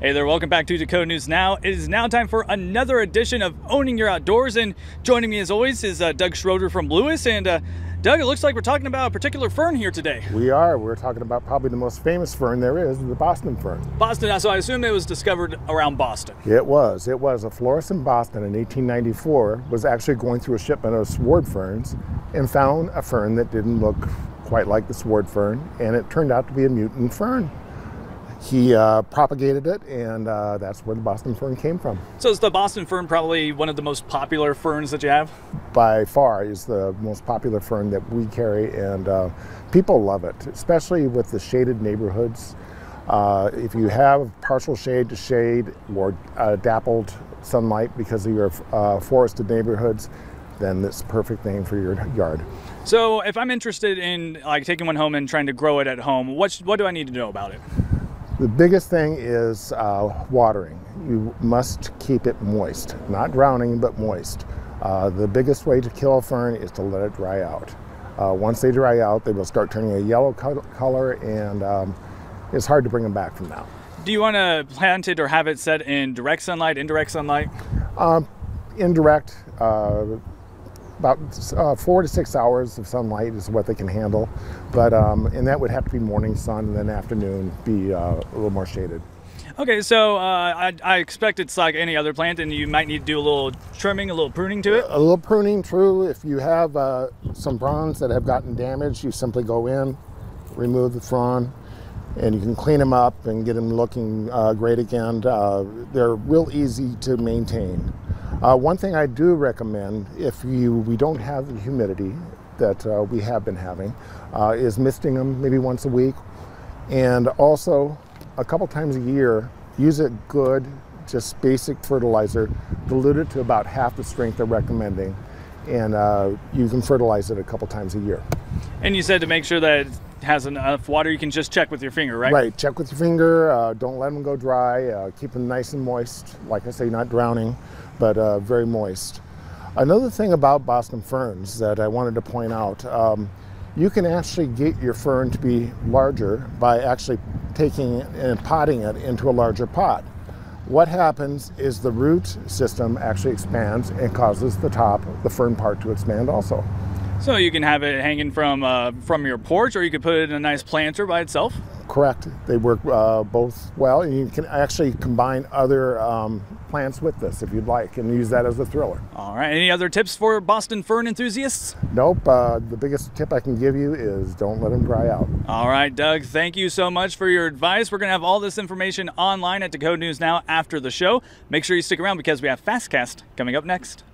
Hey there, welcome back to Dakota News Now. It is now time for another edition of Owning Your Outdoors, and joining me as always is Doug Schroeder from Lewis. And Doug, it looks like we're talking about a particular fern here today. We are. We're talking about probably the most famous fern there is, the Boston fern. Boston, so I assume it was discovered around Boston. It was. It was. A florist in Boston in 1894 was actually going through a shipment of sword ferns and found a fern that didn't look quite like the sword fern, and it turned out to be a mutant fern. He propagated it, and that's where the Boston fern came from. So is the Boston fern probably one of the most popular ferns that you have? By far is the most popular fern that we carry, and people love it, especially with the shaded neighborhoods. If you have partial shade to shade or dappled sunlight because of your forested neighborhoods, then it's the perfect thing for your yard. So if I'm interested in like taking one home and trying to grow it at home, what do I need to know about it? The biggest thing is watering. You must keep it moist, not drowning, but moist. The biggest way to kill a fern is to let it dry out. Once they dry out, they will start turning a yellow color, and it's hard to bring them back from that. Do you want to plant it or have it set in direct sunlight, indirect sunlight? Indirect. About 4 to 6 hours of sunlight is what they can handle, but and that would have to be morning sun, and then afternoon be a little more shaded. Okay, so I expect it's like any other plant, and you might need to do a little trimming, a little pruning to it? A little pruning, true. If you have some fronds that have gotten damaged, you simply go in, remove the frond, and you can clean them up and get them looking great again. They're real easy to maintain. One thing I do recommend, if we don't have the humidity that we have been having, is misting them maybe once a week, and also a couple times a year. Use a good, just basic fertilizer, dilute it to about half the strength they're recommending, and you can fertilize it a couple times a year. And you said to make sure that it has enough water, you can just check with your finger, right? Right, check with your finger. Don't let them go dry. Keep them nice and moist. Like I say, not drowning, but very moist. Another thing about Boston ferns that I wanted to point out, you can actually get your fern to be larger by actually taking and potting it into a larger pot. What happens is the root system actually expands and causes the top, the fern part, to expand also. So you can have it hanging from your porch, or you could put it in a nice planter by itself? Correct. They work both well, and you can actually combine other plants with this if you'd like, and use that as a thriller. All right. Any other tips for Boston fern enthusiasts? Nope. The biggest tip I can give you is don't let them dry out. All right, Doug, thank you so much for your advice. We're going to have all this information online at Dakota News Now after the show. Make sure you stick around because we have Fastcast coming up next.